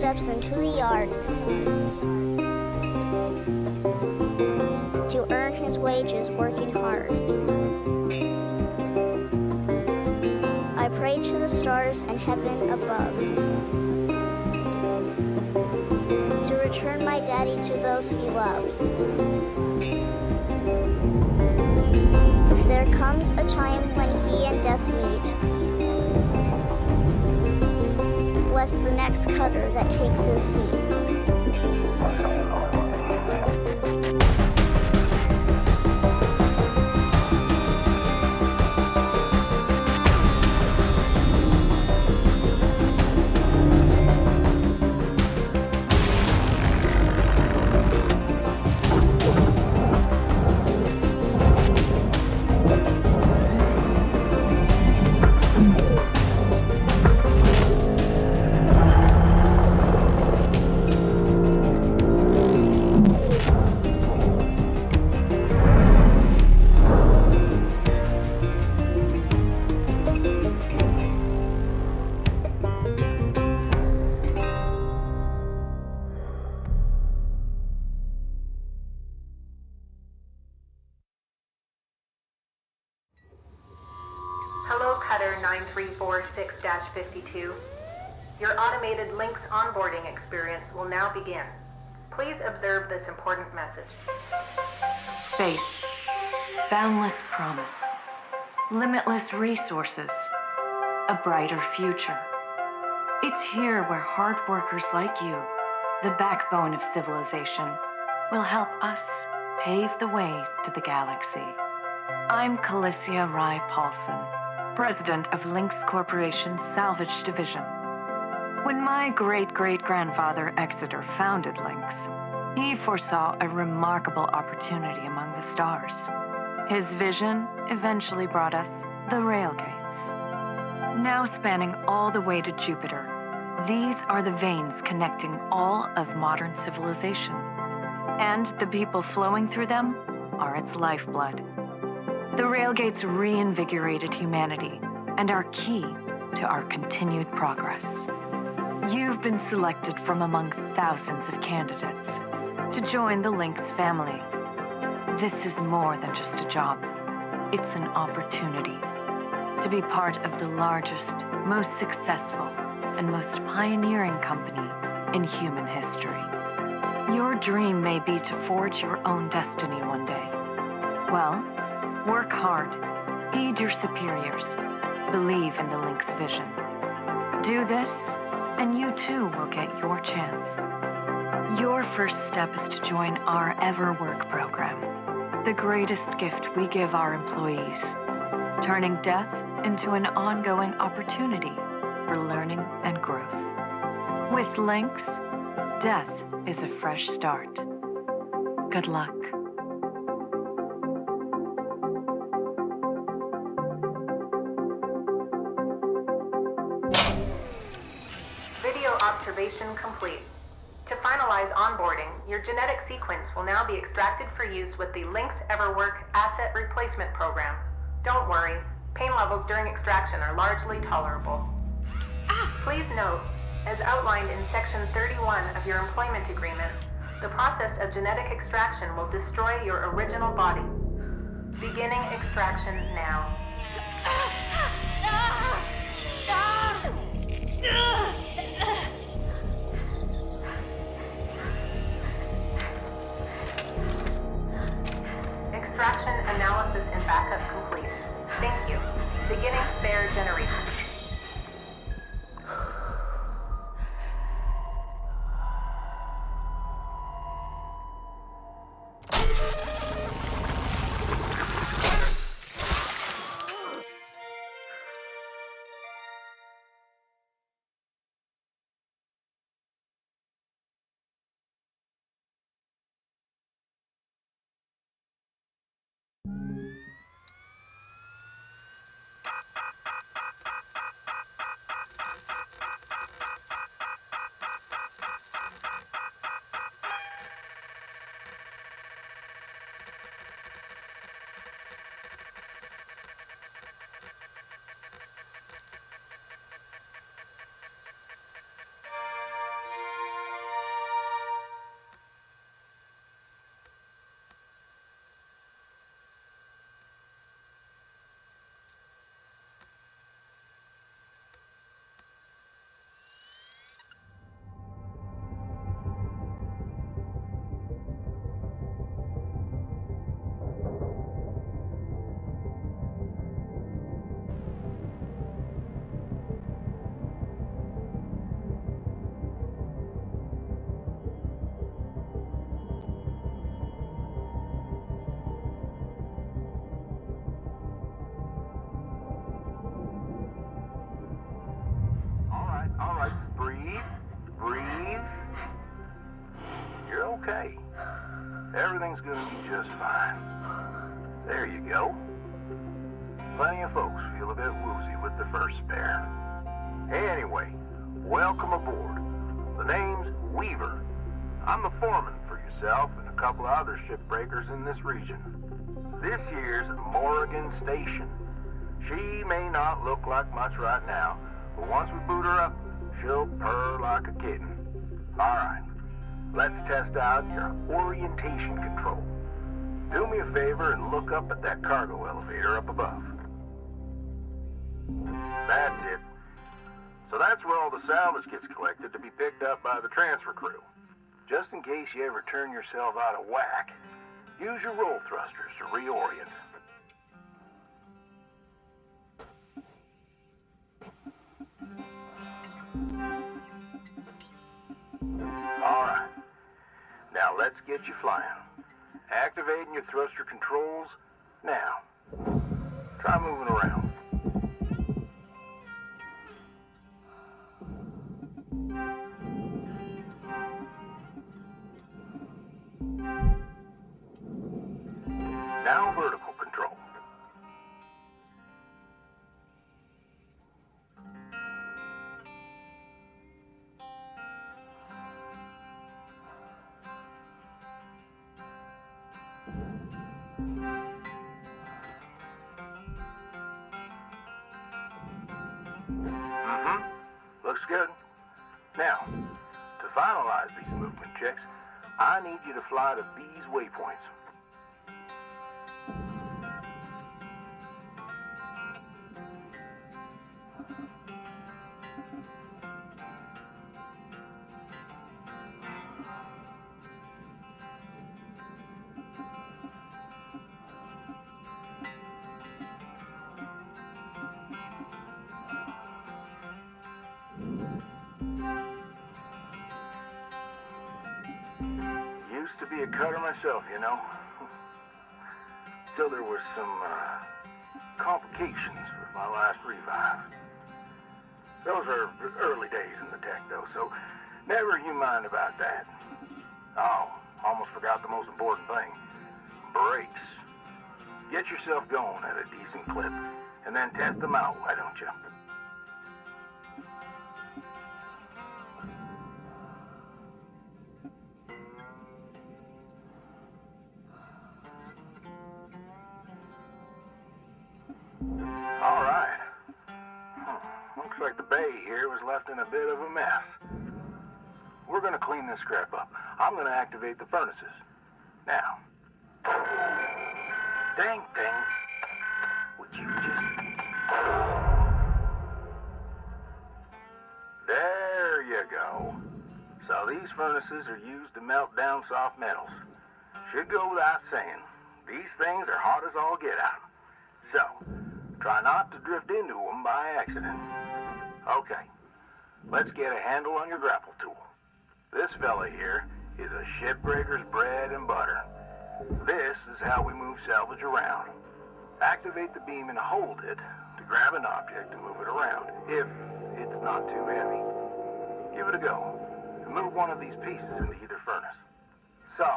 steps into the yard to earn his wages working hard. I pray to the stars and heaven above to return my daddy to those he loves. If there comes a time when he and death meet, bless the next cutter that takes his seat. Hello, Cutter 9346-52. Your automated Lynx onboarding experience will now begin. Please observe this important message. Space, boundless promise, limitless resources, a brighter future. It's here where hard workers like you, the backbone of civilization, will help us pave the way to the galaxy. I'm Calicia Rye Paulson, president of Lynx Corporation's Salvage Division. When my great-great-grandfather Exeter founded Lynx, he foresaw a remarkable opportunity among the stars. His vision eventually brought us the railgates. Now spanning all the way to Jupiter, these are the veins connecting all of modern civilization. And the people flowing through them are its lifeblood. The railgates reinvigorated humanity and are key to our continued progress. You've been selected from among thousands of candidates to join the Lynx family. This is more than just a job. It's an opportunity to be part of the largest, most successful, and most pioneering company in human history. Your dream may be to forge your own destiny one day. Well, work hard, heed your superiors, believe in the Lynx vision. Do this, and you too will get your chance. Your first step is to join our EverWork program, the greatest gift we give our employees, turning death into an ongoing opportunity for learning and growth. With Lynx, death is a fresh start. Good luck. Video observation complete. To finalize onboarding, your genetic sequence will now be extracted for use with the Lynx EverWork Asset Replacement Program. Don't worry, pain levels during extraction are largely tolerable. Please note, as outlined in Section 31 of your employment agreement, the process of genetic extraction will destroy your original body. Beginning extraction now. Extraction analysis and backup complete. Thank you. Beginning spare generation. breathe. You're okay. Everything's gonna be just fine. There you go. Plenty of folks feel a bit woozy with the first spare. Anyway, welcome aboard. The name's Weaver. I'm the foreman for yourself and a couple of other shipbreakers in this region. This here's Morrigan Station. She may not look like much right now, but once we boot her up, she'll purr like a kitten. All right, let's test out your orientation control. Do me a favor and look up at that cargo elevator up above. That's it. So that's where all the salvage gets collected to be picked up by the transfer crew. Just in case you ever turn yourself out of whack, use your roll thrusters to reorient. All right. Now let's get you flying. Activating your thruster controls now. Try moving around. Now vertical control. Looks good. Now, to finalize these movement checks, I need you to fly to these waypoints. Used to be a cutter myself, you know. Till there were some complications with my last revive. Those are early days in the tech, though, so never you mind about that. Oh, almost forgot the most important thing. Brakes. Get yourself going at a decent clip, and then test them out, why don't you? All right. Looks like the bay here was left in a bit of a mess. We're gonna clean this crap up. I'm gonna activate the furnaces. Now. Dang thing. Would you just... There you go. So these furnaces are used to melt down soft metals. Should go without saying. These things are hot as all get out. So, try not to drift into them by accident. Okay, let's get a handle on your grapple tool. This fella here is a shipbreaker's bread and butter. This is how we move salvage around. Activate the beam and hold it to grab an object and move it around, if it's not too heavy. Give it a go, and move one of these pieces into either furnace. So,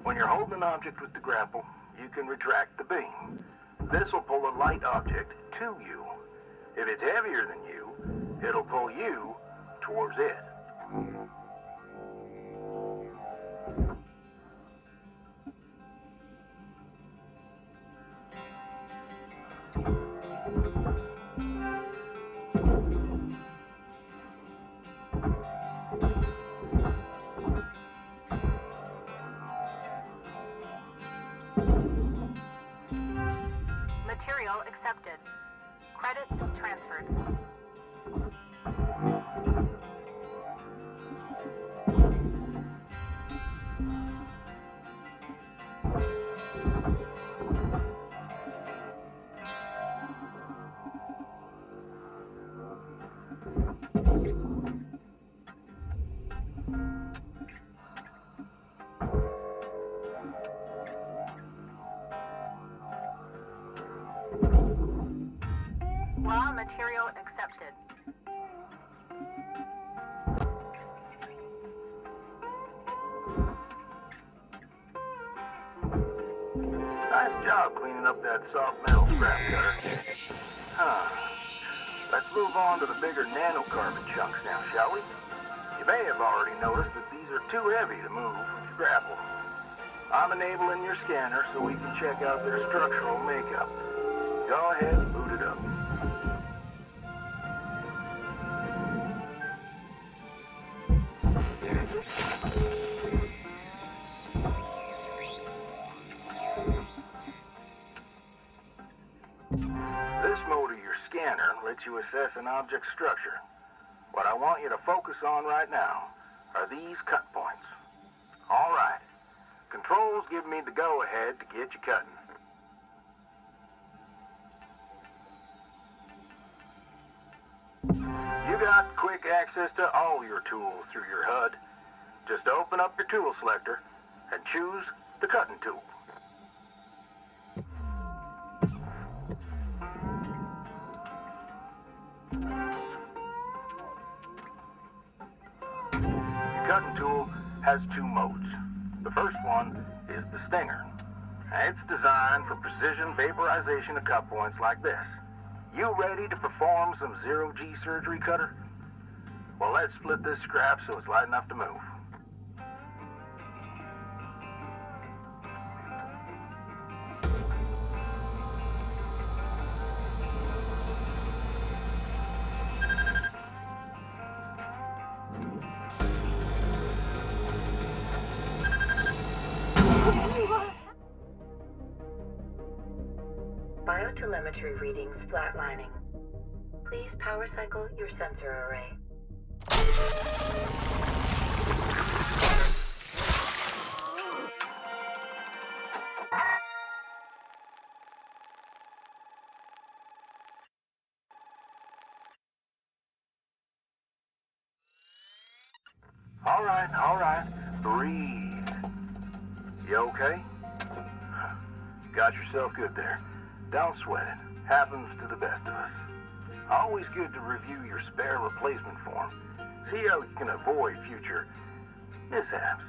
when you're holding an object with the grapple, you can retract the beam. This will pull a light object to you. If it's heavier than you, it'll pull you towards it. Material accepted. Credits transferred. Raw material accepted. opening up that soft metal scrap cutter. Huh. Let's move on to the bigger nanocarbon chunks now, shall we? You may have already noticed that these are too heavy to move with your grapple. I'm enabling your scanner so we can check out their structural makeup. Go ahead and boot it up. This mode of your scanner lets you assess an object's structure. What I want you to focus on right now are these cut points. All right. Controls give me the go-ahead to get you cutting. You got quick access to all your tools through your HUD. Just open up your tool selector and choose the cutting tool. The cutting tool has two modes. The first one is the stinger. It's designed for precision vaporization of cut points like this. You ready to perform some zero-G surgery, Cutter? Well, let's split this scrap so it's light enough to move. Biotelemetry readings flatlining. Please power cycle your sensor array. All right. Breathe. You okay? Got yourself good there. Don't sweat it. Happens to the best of us. Always good to review your spare replacement form. See how you can avoid future mishaps.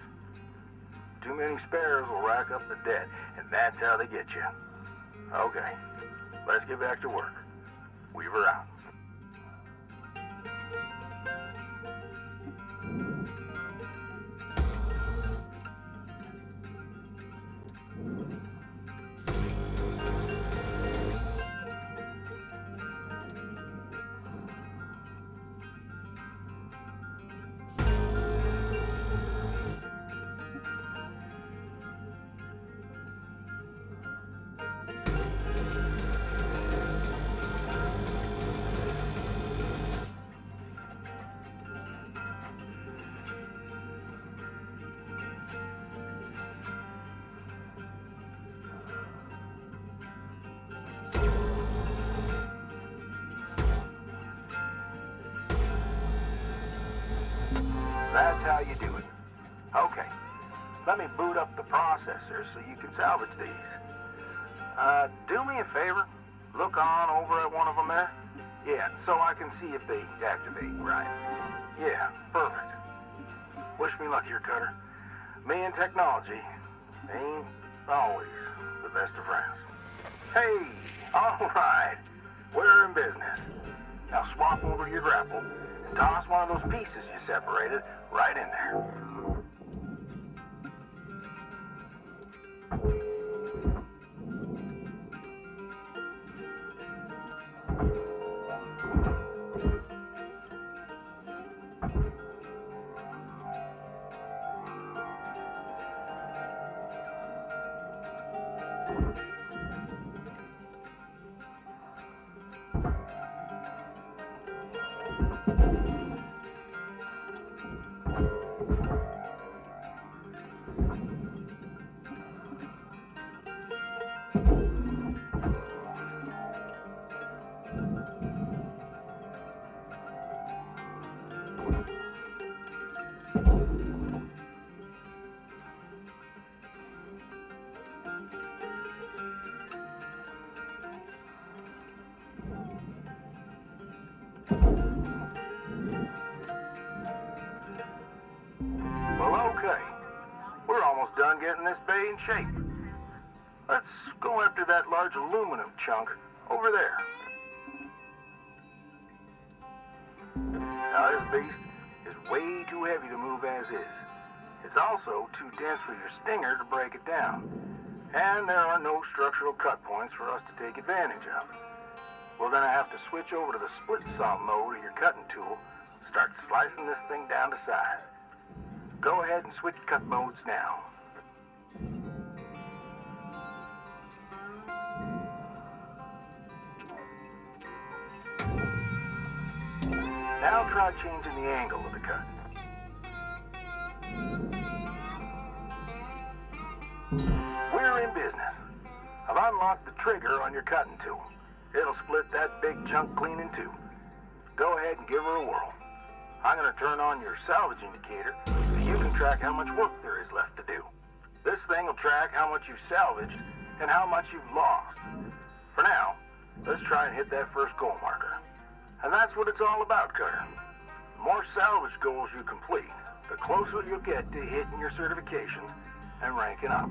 Too many spares will rack up the debt, and that's how they get you. Okay, let's get back to work. Weaver out. That's how you do it. Okay, let me boot up the processor so you can salvage these. Do me a favor. Look on over at one of them there. Yeah, so I can see if they activate right. Yeah, perfect. Wish me luck here, Cutter. Me and technology ain't always the best of friends. Hey, all right. We're in business. Now swap over your grapple and toss one of those pieces you separated right in there. Well, okay. We're almost done getting this bay in shape. Let's go after that large aluminum chunk over there. Now, this beast is way too heavy to move as is. It's also too dense for your stinger to break it down. And there are no structural cut points for us to take advantage of. We're gonna have to switch over to the split saw mode of your cutting tool, start slicing this thing down to size. Go ahead and switch cut modes now. Now try changing the angle of the cut. We're in business. I've unlocked the trigger on your cutting tool. It'll split that big chunk clean in two. Go ahead and give her a whirl. I'm going to turn on your salvage indicator so you can track how much work there is left to do. This thing will track how much you've salvaged and how much you've lost. For now, let's try and hit that first goal marker. And that's what it's all about, Cutter. The more salvage goals you complete, the closer you'll get to hitting your certifications and ranking up.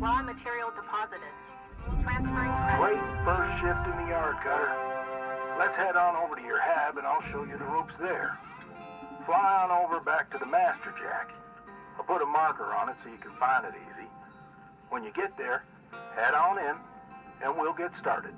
Raw material deposited. Transferring credit. Great first shift in the yard, Cutter. Let's head on over to your hab and I'll show you the ropes there. Fly on over back to the master jack. I'll put a marker on it so you can find it easy. When you get there, head on in and we'll get started.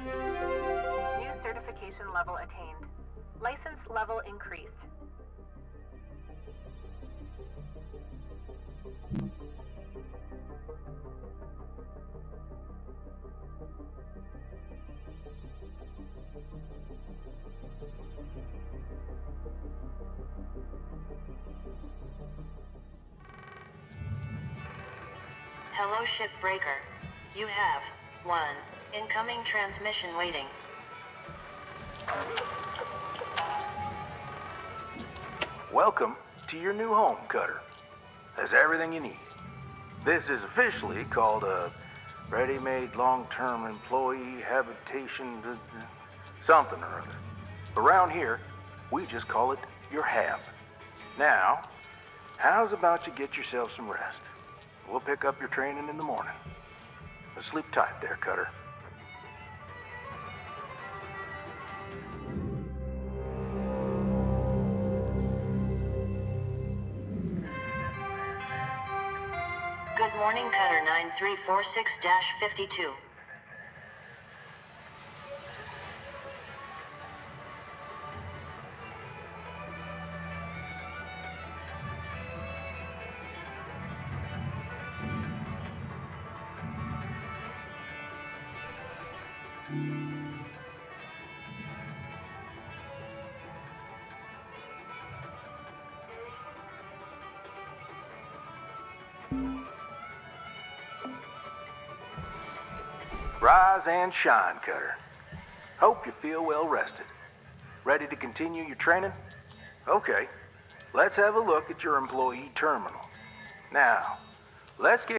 New certification level attained. License level increased. Hello, Shipbreaker. You have one incoming transmission waiting. Welcome to your new home, Cutter. There's everything you need. This is officially called a ready-made long-term employee habitation something or other. Around here, we just call it your hab. Now, how's about you get yourself some rest? We'll pick up your training in the morning. Sleep tight there, Cutter. Good morning, Cutter 9346-52. Rise and shine, Cutter. Hope you feel well rested. Ready to continue your training? Okay. let's have a look at your employee terminal. Now, let's get